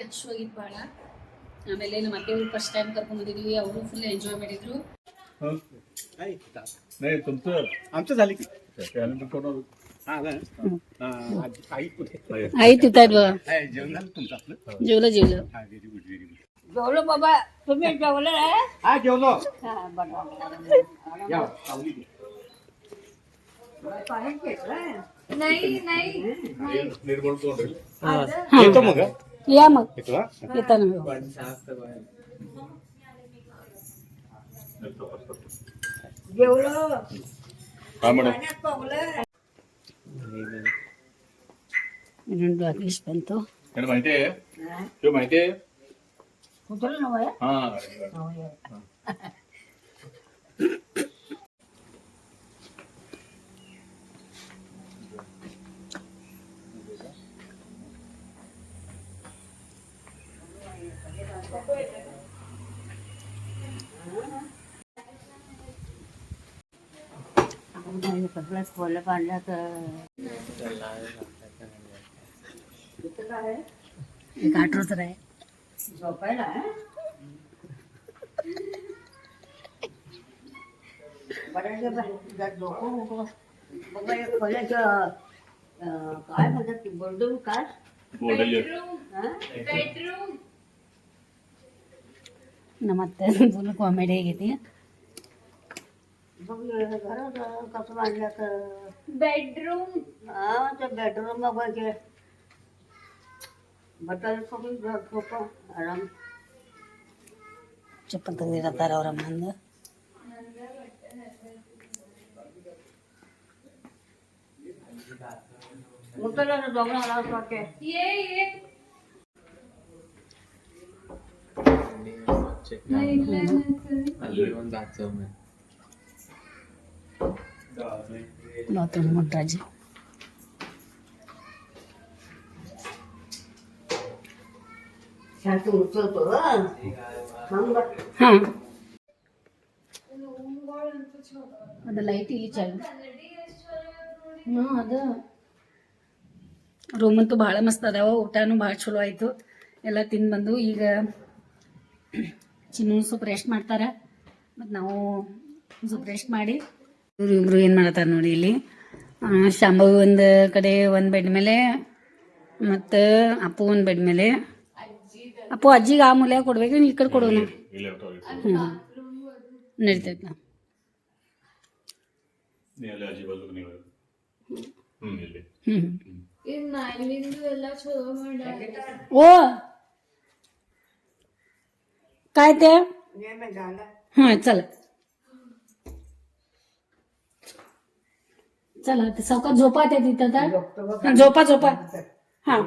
ಆಗಿತ್ತು ಭಾಳ. ಆಮೇಲೆ ನಮ್ಮ ಅತ್ತೆಯವರು ಫಸ್ಟ್ ಟೈಮ್ ಕರ್ಕೊಂಡ್ಬಂದಿದ್ವಿ, ಅವರು ಫುಲ್ ಎಂಜಾಯ್ ಮಾಡಿದ್ರು. नाही तुमचं आमचं झालं की त्यानंतर कोण आई तिथं बघा. जेवण झालं तुमचं आपलं जेवलं व्हेरी गुड व्हेरी गुड जेवलो बाबा. तुम्ही जेवलं आहे? हा जेवलो नाही निर्मळ तोंड हा. येतो मग या मग येतो हा येताना जेवलो. हा मॅडम राकेश ಬಂತು. ಏನು ಮಾಹಿತಿ ಇದು ಮಾಹಿತಿ ಕುತೂಹಲ ನವಯ ಹಾ कसला खोल काढला तर एक आठवत तर आहे झोपायला. खोल्याचं काय म्हणतात बेडरूम काय नमस्ते फुल कॉमेडी ಆಗೈತಿ. घरात कसं बांधलं तर बेडरूम त्या बेडरूम बघायचे बटल सगळी फोटो आराम चप्पल ತೆಗೆದಿರತ್ತಾರ ಅವ್ರ ಅಮ್ಮಂದು. ಮುಟ್ಟಲ್ಲ ದೊಂಗನ ಹಾಳಾಗ್ತಕ್ಕೆ ಅಲ್ಲಿ ಒಂದು ಹಾಕ್ಸೋ बाथरूम मोठराजी ಹಾಂ ಅದು ಲೈಟ್ ಇಲ್ಲಿ ಚಾಲು. ಹ್ಞೂ ಅದು ರೂಮಂತೂ ಭಾಳ ಮಸ್ತ್ ಅದಾವ. ಊಟನೂ ಭಾಳ ಚಲೋ ಆಯಿತು. ಎಲ್ಲ ತಿಂದು ಬಂದು ಈಗ ಚಿನ್ನು ಸ್ವಲ್ಪ ರೆಸ್ಟ್ ಮಾಡ್ತಾರೆ ಮತ್ತು ನಾವು ಸ್ವಲ್ಪ ರೆಸ್ಟ್ ಮಾಡಿ ಇವರು ಏನು ಮಾಡತ್ತಾರೆ ನೋಡಿ. ಇಲ್ಲಿ ಶಾಂಭವಿ ಒಂದು ಕಡೆ ಒಂದು ಬೆಡ್ ಮೇಲೆ ಮತ್ತು ಅಪ್ಪು ಒಂದು ಬೆಡ್ ಮೇಲೆ. ಅಪ್ಪು ಅಜ್ಜಿಗೆ ಆ ಮೂಲೆ ಕೊಡ್ಬೇಕು, ಈ ಕಡೆ ಕೊಡೋಣ. ಹ್ಞೂ ನಡೀತೈತೆ. ओ काय ते हां चला चला ते सकाळ झोपा ते तिथं तर झोपा झोपा हां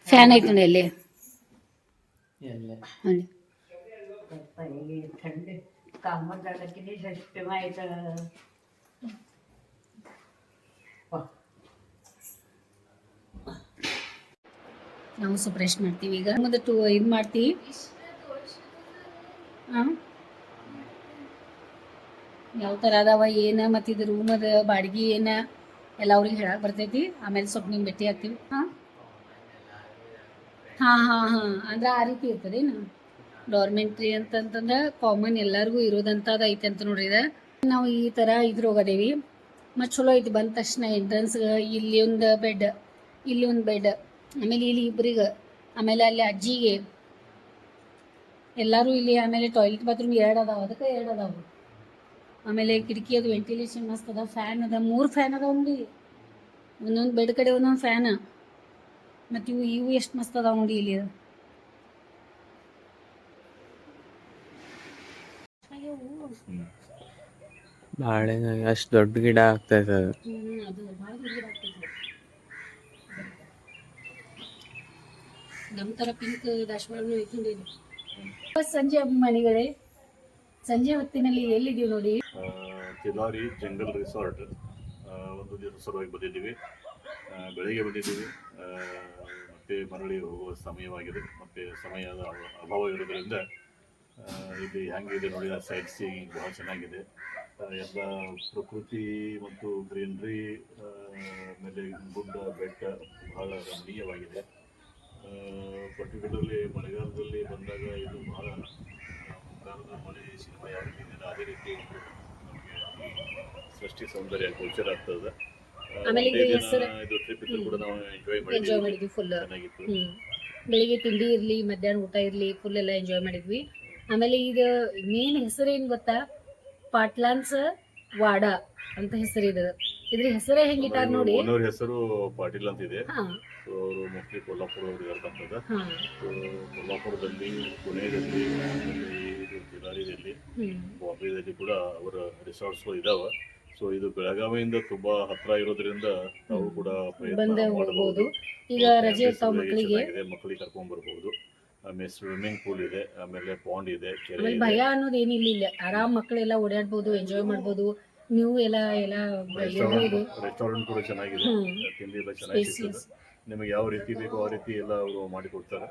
फॅन आहे तुम्ही थंड काम झालं किती सिस्टम आहे तर ನಾವು ಸ್ವಲ್ಪ ರೆಸ್ಟ್ ಮಾಡ್ತೀವಿ. ಈಗ ಮತ್ತೆ ಇದು ಮಾಡ್ತೀವಿ. ಹಾಂ ಯಾವ ಥರ ಅದಾವ ಏನು ಮತ್ತು ಇದು ರೂಮದ ಬಾಡಿಗೆ ಏನು ಎಲ್ಲ ಅವ್ರಿಗೆ ಹೇಳಕ್ಕೆ ಬರ್ತೈತಿ. ಆಮೇಲೆ ಸ್ವಲ್ಪ ನಿಮ್ಗೆ ಭೇಟಿ ಆಗ್ತೀವಿ. ಹಾಂ ಹಾಂ ಹಾಂ ಹಾಂ ಅಂದ್ರೆ ಆ ರೀತಿ ಇರ್ತದೇನು ಡಾರ್ಮೆಂಟ್ರಿ ಅಂತಂತಂದ್ರೆ ಕಾಮನ್ ಎಲ್ಲರಿಗೂ ಇರೋದಂಥದ್ದು ಐತೆ ಅಂತ ನೋಡ್ರಿ. ಇದು ನಾವು ಈ ಥರ ಇದ್ರ ಹೋಗೋದೇವಿ ಮತ್ತು ಚಲೋ ಐತಿ. ಬಂದ ತಕ್ಷಣ ಎಂಟ್ರೆನ್ಸ್ ಇಲ್ಲಿ ಒಂದು ಬೆಡ್, ಇಲ್ಲಿ ಒಂದು ಬೆಡ್, ಆಮೇಲೆ ಇಲ್ಲಿ ಇಬ್ಬರಿಗೆ, ಆಮೇಲೆ ಅಲ್ಲಿ ಅಜ್ಜಿಗೆ ಎಲ್ಲರೂ ಇಲ್ಲಿ. ಆಮೇಲೆ ಟಾಯ್ಲೆಟ್ ಬಾತ್ರೂಮ್ 2 ಅದಾವೆ, ಅದಕ್ಕೆ 2 ಅದಾವೆ. ಆಮೇಲೆ ಕಿಟಕಿ ಅದು ವೆಂಟಿಲೇಷನ್ ಮಸ್ತ್ ಅದ. ಫ್ಯಾನ್ ಅದ, 3 ಫ್ಯಾನ್ ಅದಾವ ನೋಡಿ. ಒಂದೊಂದು ಬೆಡ್ ಕಡೆ ಒಂದೊಂದು ಫ್ಯಾನ್. ಮತ್ತು ಇವು ಎಷ್ಟು ಮಸ್ತ್ ಅದಾವ ನೋಡಿ ಇಲ್ಲಿ. ಬಾಳೆ ಅಷ್ಟು ದೊಡ್ಡ ಗಿಡ ಆಗ್ತೈತೆ ಅದು. ಅದು ಭಾಳ ದೊಡ್ಡ ಗಿಡ ಆಗ್ತೈತಿ. ನಮ್ಮ ಥರ ಪಿಂಕ್ ದಾಸವಾಳನೂ ಐತಿ ನೋಡಿ. ಸಂಜೆ ಅಭಿಮಾನಿಗಳೇ, ಸಂಜೆ ಹೊತ್ತಿನಲ್ಲಿ ಎಲ್ಲಿದ್ದೀವಿ ನೋಡಿ. ತಿಲಾರಿ ಜಂಗಲ್ ರಿಸಾರ್ಟ್ ಒಂದು ದಿವಸ ಸಲುವಾಗಿ ಬಂದಿದ್ದೀವಿ. ಬೆಳಿಗ್ಗೆ ಬಂದಿದ್ದೀವಿ, ಮತ್ತು ಮರಳಿ ಹೋಗುವ ಸಮಯವಾಗಿದೆ. ಮತ್ತು ಸಮಯದ ಅಭಾವ ಇರೋದರಿಂದ ಇಲ್ಲಿ ಹೆಂಗಿದೆ ನೋಡಿ, ಸೈಟ್ ಸೀಯಿಂಗ್ ಭಾಳ ಚೆನ್ನಾಗಿದೆ. ಎಲ್ಲ ಪ್ರಕೃತಿ ಮತ್ತು ಗ್ರೀನ್ರಿ, ಆಮೇಲೆ ಗುಡ್ಡ ಬೆಟ್ಟ ಬಹಳ ರಮಣೀಯವಾಗಿದೆ. ಪರ್ಟಿಕ್ಯುಲರ್ಲಿ ಮಳೆಗಾಲದಲ್ಲಿ ಬಂದಾಗ ಇದು ಬಹಳ ಮುಂಗಾರದ ಮಳೆ ಸಿನಿಮಾ ಯಾವ ರೀತಿ ಇದೆ ಅದೇ ರೀತಿ ನಮಗೆ ಸೃಷ್ಟಿ ಸೌಂದರ್ಯ ಗೋಚರ ಆಗ್ತದೆ. ಇದು ಟ್ರಿಪ್ ಇದ್ದು ಕೂಡ ನಾವು ಎಂಜಾಯ್ ಮಾಡಿದ್ವಿ, ಫುಲ್ ಚೆನ್ನಾಗಿತ್ತು. ಬೆಳಿಗ್ಗೆ ತಿಂಡಿ ಇರ್ಲಿ, ಮಧ್ಯಾಹ್ನ ಊಟ ಇರ್ಲಿ, ಫುಲ್ ಎಲ್ಲ ಎಂಜಾಯ್ ಮಾಡಿದ್ವಿ. ಆಮೇಲೆ ಇದು ಮೇನ್ ಹೆಸರು ಏನ್ ಗೊತ್ತಾ, ಪಾಟ್ಲಾನ್ಸ್ ವಾಡಾ ಅಂತ ಹೆಸರು ಇದೆ. ಇದ್ರ ಹೆಸರೇ ಹೆಂಗಿಟ್ಟಾರ ನೋಡಿ. ಓನರ್ ಹೆಸರು ಪಾಟೀಲ್ ಅಂತ ಇದೆ. ಅವರು ಮೋಸ್ಟ್ಲಿ ಕೊಲ್ಲಾಪುರ ಅವ್ರಿಗೆ ಇರ್ತಕ್ಕಂಥದ್ದು. ಕೊಲ್ಲಾಪುರದಲ್ಲಿ, ಪುಣೆದಲ್ಲಿ, ತಿಲಾರಿದಲ್ಲಿ, ಬಾಂಬೆದಲ್ಲಿ ಕೂಡ ಅವರ ರಿಸಾರ್ಟ್ಸ್ಗಳು ಇದಾವೆ. ಸೊ ಇದು ಬೆಳಗಾವಿಯಿಂದ ತುಂಬಾ ಹತ್ರ ಇರೋದ್ರಿಂದ ನಾವು ಕೂಡ ಪ್ರಯತ್ನ ಮಾಡಬಹುದು. ಈಗ ರಜೆ ಇರ್ತಾವ ಮಕ್ಕಳಿಗೆ ಕರ್ಕೊಂಡ್ ಬರ್ಬಹುದು. ಆಮೇಲೆ ಸ್ವಿಮ್ಮಿಂಗ್ ಪೂಲ್ ಇದೆ, ಆಮೇಲೆ ಪಾಂಡ್ ಇದೆ, ಕೆರೆ ಇದೆ. ಭಯ ಅನ್ನೋದು ಏನಿಲ್ಲ, ಇಲ್ಲ ಆರಾಮ್ ಮಕ್ಕಳೆಲ್ಲ ಓಡಾಡ್ಬೋದು, ಎಂಜಾಯ್ ಮಾಡ್ಬೋದು. ನೀವು ಎಲ್ಲ ರೆಸ್ಟೋರೆಂಟ್ ಕೂಡ ಚೆನ್ನಾಗಿದೆ, ತಿಂಡಿ ಎಲ್ಲ ಚೆನ್ನಾಗಿ ಸಿಗ್ತದೆ. ನಿಮಗೆ ಯಾವ ರೀತಿ ಬೇಕೋ ಆ ರೀತಿ ಎಲ್ಲ ಅವರು ಮಾಡಿಕೊಡ್ತಾರೆ.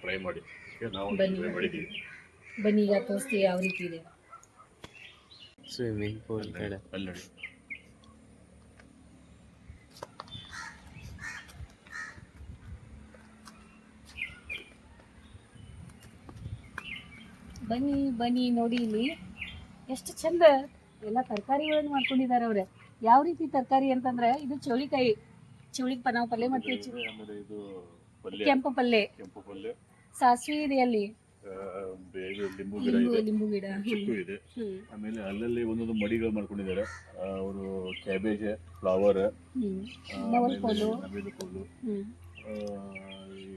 ಟ್ರೈ ಮಾಡಿ, ನಾವು ಎಂಜಾಯ್ ಮಾಡಿದ್ದೀವಿ. ಬನ್ನಿ, ಈಗ ತೋರಿಸ್ತೀವಿ ಯಾವ ರೀತಿ ಇದೆ ಸ್ವಿಮ್ಮಿಂಗ್ ಪೂಲ್ ಕಡೆ. ಅಲ್ಲಿ ನೋಡಿ, ಬನ್ನಿ ಬನ್ನಿ ನೋಡಿ, ಇಲ್ಲಿ ಎಷ್ಟು ಚಂದ ಎಲ್ಲ ತರಕಾರಿಗಳನ್ನು ಮಾಡ್ಕೊಂಡಿದ್ದಾರೆ ಅವ್ರೆ. ಯಾವ ರೀತಿ ತರಕಾರಿ ಅಂತಂದ್ರೆ, ಇದು ಚೌಳಿಕಾಯಿ, ಪಲಾವ್ ಪಲ್ಯ ಮಾಡ್ತೀವಿ. ಕೆಂಪು ಪಲ್ಯ, ಸಾಸಿವೆ ಇದೆ, ಅಲ್ಲಿ ಲಿಂಬು ಗಿಡ ಇದೆ. ಆಮೇಲೆ ಅಲ್ಲಲ್ಲಿ ಒಂದೊಂದು ಮಡಿಗಳು ಮಾಡ್ಕೊಂಡಿದ್ದಾರೆ ಅವರು. ಕ್ಯಾಬೇಜ್, ಫ್ಲವರ್, ನವಿಲು ಕೋಲು,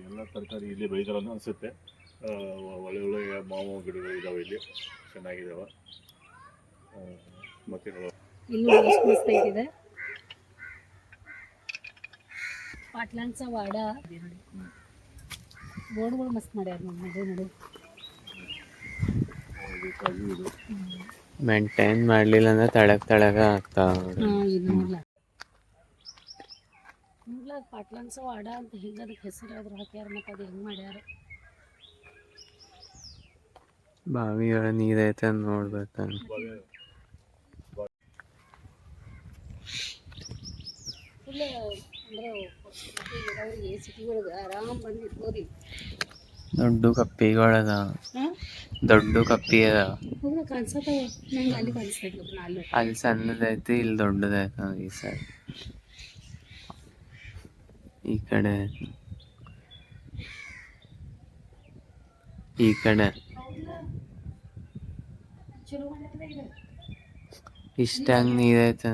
ಎಲ್ಲ ತರಕಾರಿ ಇಲ್ಲಿ ಬೆಳಿತಾರ ಅನ್ಸುತ್ತೆ. ಒಳ್ಳೆ ಒಳ್ಳೆ ಮಾವು ಗಿಡಗಳು ಇದಾವೆ ಇಲ್ಲಿ, ಚೆನ್ನಾಗಿದಾವೆ. ಮತ್ತೆ ಇದೆ ಪಾಟ್ಲಾನ್ಸ ವಾಡಾ, ಬೋರ್ಡ್ಗಳು ಮಸ್ತ್ ಮಾಡ್ಯಾರ ನೋಡಿ. ಮೇಂಟೈನ್ ಮಾಡ್ಲಿಲ್ಲ ಅಂದ್ರೆ ತಳಗ ಆಗ್ತಾವ. ಪಾಟ್ಲಾನ್ಸ ವಾಡಾ ಅಂತ ಹಿಂಗ ಅದಕ್ಕೆ ಹೆಸರು ಅದ್ರ ಹಾಕ್ಯಾರ, ಮತ್ತೆ ಅದು ಹೆಂಗ್ ಮಾಡ್ಯಾರ. ಬಾವಿ ಒಳ ನೀರೈತೆ ಅಂತ ನೋಡ್ಬೇಕಂತ. ಫುಲ್ ಅಂದ್ರೆ ಅವ್ರಿಗೆ ಸಿಟಿಗಳಿಗೆ ಆರಾಮ್ ಬಂದಿರ್ಬೋದು. ದೊಡ್ಡ ಕಪ್ಪಿಗಳದ, ದೊಡ್ಡ ಕಪ್ಪಿ ಅದಾವ. ಕಾಣಿಸತ್ತವ ನಂಗೆ, ಅಲ್ಲಿ ಕಾಣಿಸ್ತೈತಿ. ಅಲ್ಲಿ ಸಣ್ಣದೈತಿ, ಇಲ್ಲಿ ದೊಡ್ಡದೈತ. ಈ ಸೈಡ್ ಈ ಕಡೆ ಇಷ್ಟಂಗ್ ನೀರೈತ.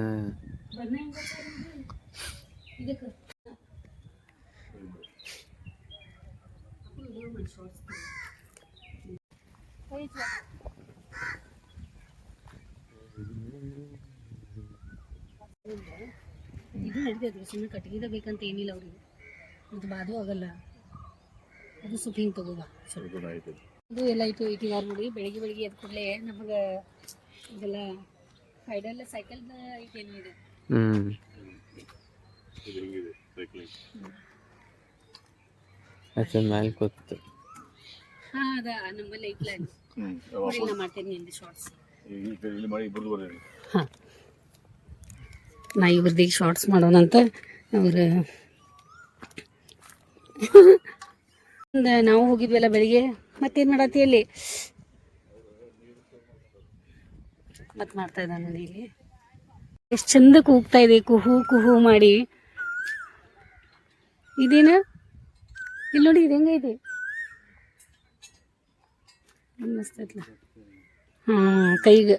ಇದು ನಡೀತೈತೆ, ಸುಮ್ಮನೆ ಕಟ್ಗಿದ ಬೇಕಂತ ಏನಿಲ್ಲ ಅವ್ರಿಗೆ. ಇದು ಬಾದು ಆಗಲ್ಲ, ಅದು ಸ್ವಲ್ಪ ಹಿಂಗೆ ತಗೋಬಾ. ಇದು ಎಲ್ಲ ಇಟ್ಟಿದ್ದಾರೆ ನೋಡಿ. ಬೆಳಿಗ್ಗೆ ಎದ್ದು ಕೂಡಲೇ ನಮಗೆ ಇದೆಲ್ಲ ಫೈಡಲ್ ಸೈಕಲ್ದ ಐಟೇನು ಇದೆ. ಮೇಲೆ ಕೂತು ಹಾಂ, ಅದ ನಮ್ಮಲ್ಲಿ ಐತ್ಲ. ನಾ ಮಾಡ್ತೇನೆ ನಿಂದು ಶಾರ್ಟ್ಸ್. ಹಾಂ, ನಾ ಇವ್ರದೀಗ ಶಾರ್ಟ್ಸ್ ಮಾಡೋಣಂತ. ಅವ್ರು ನಾವು ಹೋಗಿದ್ವಲ್ಲ ಬೆಳಿಗ್ಗೆ. ಮತ್ತೇನು ಮಾಡತ್ತಿ ಅಲ್ಲಿ? ಮತ್ತೆ ಮಾಡ್ತಾ ಇದ್ದಾನೆ ನೋಡಿ. ಇಲ್ಲಿ ಎಷ್ಟು ಚಂದ ಕೂಗ್ತಾ ಇದೆ, ಕುಹು ಕುಹು ಮಾಡಿ. ಇದೇನು ಇಲ್ಲಿ ನೋಡಿ, ಇದು ಹೆಂಗೈತೆ, ಮಸ್ತ್ ಐತ್ಲ. ಹಾಂ, ಕೈಗೆ.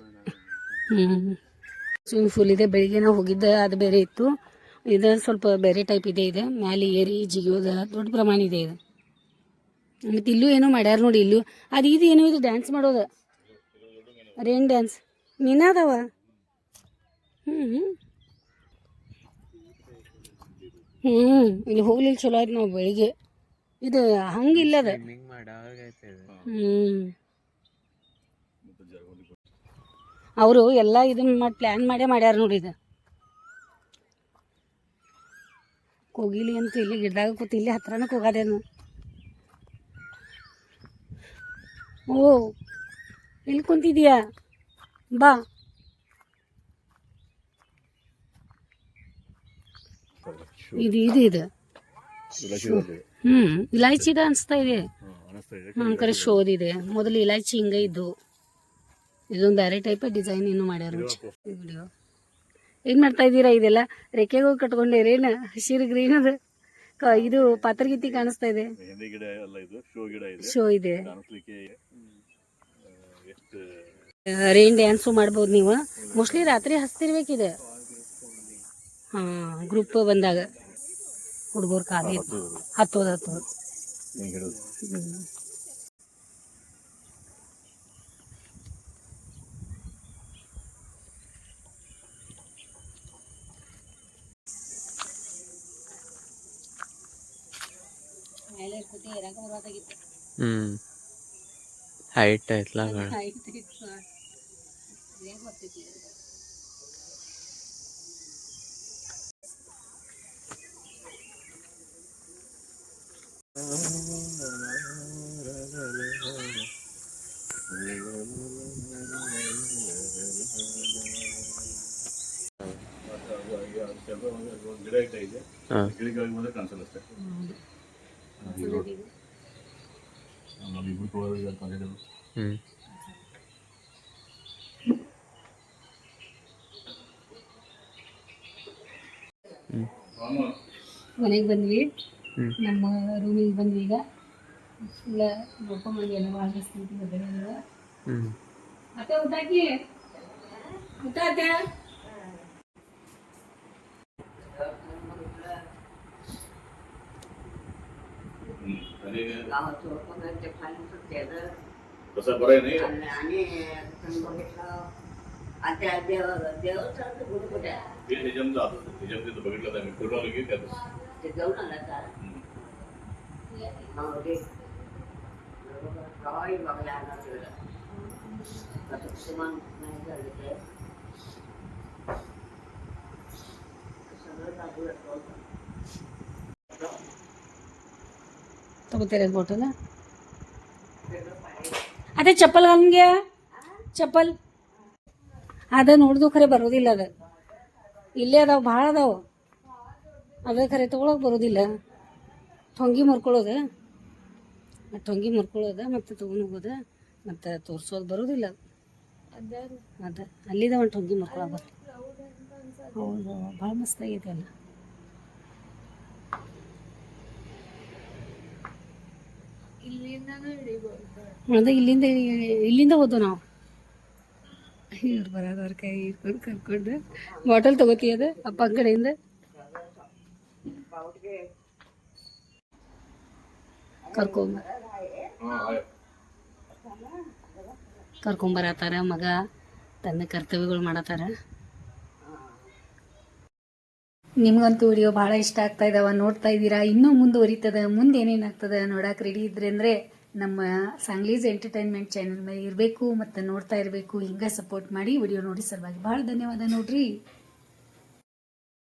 ಸ್ವಿಮ್ಮಿಂಗ್ ಪೂಲ್ ಇದೆ. ಬೆಳಿಗ್ಗೆ ನಾವು ಹೋಗಿದ್ದ ಅದು ಬೇರೆ ಇತ್ತು, ಇದು ಸ್ವಲ್ಪ ಬೇರೆ ಟೈಪ್ ಇದೆ. ಇದೆ ಮ್ಯಾಲೆ ಏರಿ ಜಿಗಿಯೋದ ದೊಡ್ಡ ಪ್ರಮಾಣ ಇದೆ ಇದು. ಮತ್ತು ಇಲ್ಲೂ ಏನೋ ಮಾಡ್ಯಾರ ನೋಡಿ. ಇಲ್ಲೂ ಅದು ಇದು ಏನೋ ಇದು ಡ್ಯಾನ್ಸ್ ಮಾಡೋದು, ರೇನ್ ಡ್ಯಾನ್ಸ್. ಮೀನಾದವ. ಇಲ್ಲಿ ಹೋಗ್ಲಿಲ್ಲ, ಚಲೋ ಆಯ್ತು ನಾವು ಬೆಳಿಗ್ಗೆ. ಇದು ಹಂಗಿಲ್ಲದ. ಸ್ವಿಮ್ಮಿಂಗ್ ಮಾಡಾಗೈತೆ ಇದು. ಮತ್ತು ಜರ್ಗೋಲಿ ಅವರು ಎಲ್ಲ ಇದನ್ನ ಮಾಡಿ ಪ್ಲ್ಯಾನ್ ಮಾಡೇ ಮಾಡ್ಯಾರ ನೋಡಿ. ಇದು ಕೋಗಿಲಿ ಅಂತ ಇಲ್ಲಿ ಗಿಡದಾಗ ಕೂತು ಇಲ್ಲಿ ಹತ್ರನ ಹೋಗೋದೇನು. ಓ ಇಲ್ಲಿ ಕುಂತಿದ್ಯಾ, ಬಾ. ಇದು ಇದು ಇದು ಇಲಾಯ್ಚಿದ ಅನಿಸ್ತಾ ಇದೆ. ಅನಿಸ್ತಾ ಇದೆ. ಕರೆ ಶೋದಿದೆ. ಮೊದಲು ಇಲಾಯ್ಚಿ ಹಿಂಗ ಇದ್ದು, ಇದೊಂದು ಬೇರೆ ಟೈಪ್ ಡಿಸೈನ್ ಏನು ಮಾಡ್ಯಾರ. ವಿಡಿಯೋ ಏನು ಮಾಡ್ತಾ ಇದ್ದೀರಾ? ಇದೆಲ್ಲ ರೆಕ್ಕೆಗಳು ಕಟ್ಕೊಂಡಿರೇನು? ಹಸಿರು ಗ್ರೀನ್ ಅದು ಇದು ಪಾತ್ರಗೀತಿ ಕಾಣಿಸ್ತಾ ಇದೆ. ಮೆಹಂದಿ ಗಿಡ ಅಲ್ಲ, ಇದು ಶೋ ಗಿಡ ಇದೆ. ಶೋ ಇದೆ. ಕಾಣಿಸ್ಲಿಕ್ಕೆ ಎಷ್ಟು ರೈನ್ ಡ್ಯಾನ್ಸು ಮಾಡ್ಬೋದು ನೀವು. ಮೋಸ್ಟ್ಲಿ ರಾತ್ರಿ ಹಚ್ತಿರ್ಬೇಕಿದೆ. ಹಾಂ, ಗ್ರೂಪ್ ಬಂದಾಗ ಹುಡುಗರು ಖಾಲಿ ಹತ್ತೋದು. ಹಿಂಗೆ ಹಿಡಿದು ಹೈಟ್ ಐತ್ಲ ಗಿಡ ಇದೆ. ಗಿಡಗಳಿಗೆ ಬಂದ್ರೆ ಕಾಣಿಸಲ್ಲ ಅಷ್ಟೇ. ಮನೆಗೆ ಬಂದ್ವಿ, ನಮ್ಮ ರೂಮಿಗೆ ಬಂದ್ವಿ. ಈಗ ಇಲ್ಲ ನೋಡ್ಕೊಂಬಂದ್ವಿ, ಎಲ್ಲ ಭಾಳ ಅತ್ತೆ ಊಟಾಕಿ ಊಟ ಅತ್ತೆ. कसा बरं आहे नाही आणि आता देवाचं गुरु कुठे ते निजाम जात निजाम तिथं बघितलं आम्ही फिरून आलो की त्यात ते जाऊन आला का गावाही बघला आला आता कुसुमान नाही झालं ते सगळं बाजूला तगोतीರ बोटल. ಅದೇ ಚಪ್ಪಲ್ ಹಂಗೆ ಚಪ್ಪಲ್ ಅದ ನೋಡ್ದು ಖರೆ ಬರೋದಿಲ್ಲ. ಅದ ಇಲ್ಲೇ ಅದಾವ, ಭಾಳ ಅದಾವ. ಅದ ಖರೆ ತೊಗೊಳಕ್ಕೆ ಬರೋದಿಲ್ಲ. ಟೊಂಗಿ ಮುರ್ಕೊಳ್ಳೋದು ಮತ್ತು ತೊಗೊಂಡು ಹೋಗೋದು ಮತ್ತು ತೋರಿಸೋದು ಬರೋದಿಲ್ಲ. ಅದ ಅಲ್ಲಿದ ಒಂದು ಟೊಂಗಿ ಮುರ್ಕೊಳ್ಳೋದು ಬರ್ತದೆ. ಹೌದು, ಭಾಳ ಮಸ್ತ್ ಆಗೈತೆ ಅಲ್ಲ. ಅದೇ ಇಲ್ಲಿಂದ ಹೋದ್ವು ನಾವು. ಇವ್ರು ಬರೋದವ್ರ ಕೈ ಇಟ್ಕೊಂಡು ಕರ್ಕೊಂಡು ಬಾಟಲ್ ತಗೋತೀವಿ. ಅದು ಅಪ್ಪ ಕಡೆಯಿಂದ ಕರ್ಕೊಂಬರತ್ತಾರ. ಮಗ ತನ್ನ ಕರ್ತವ್ಯಗಳು ಮಾಡತ್ತಾರ. ನಿಮ್ಗಂತೂ ವಿಡಿಯೋ ಭಾಳ ಇಷ್ಟ ಆಗ್ತಾ ಇದಾವ, ನೋಡ್ತಾ ಇದ್ದೀರಾ. ಇನ್ನೂ ಮುಂದುವರಿತದ. ಮುಂದೆ ಏನೇನಾಗ್ತದೆ ನೋಡಕ್ಕೆ ರೆಡಿ ಇದ್ರೆ ಅಂದರೆ ನಮ್ಮ ಸಾಂಗ್ಲೀಸ್ ಎಂಟರ್ಟೈನ್ಮೆಂಟ್ ಚಾನಲ್ ಮೇಲೆ ಇರಬೇಕು ಮತ್ತು ನೋಡ್ತಾ ಇರಬೇಕು. ಹಿಂಗೆ ಸಪೋರ್ಟ್ ಮಾಡಿ ವಿಡಿಯೋ ನೋಡಿ ಸಲುವಾಗಿ ಭಾಳ ಧನ್ಯವಾದ ನೋಡ್ರಿ.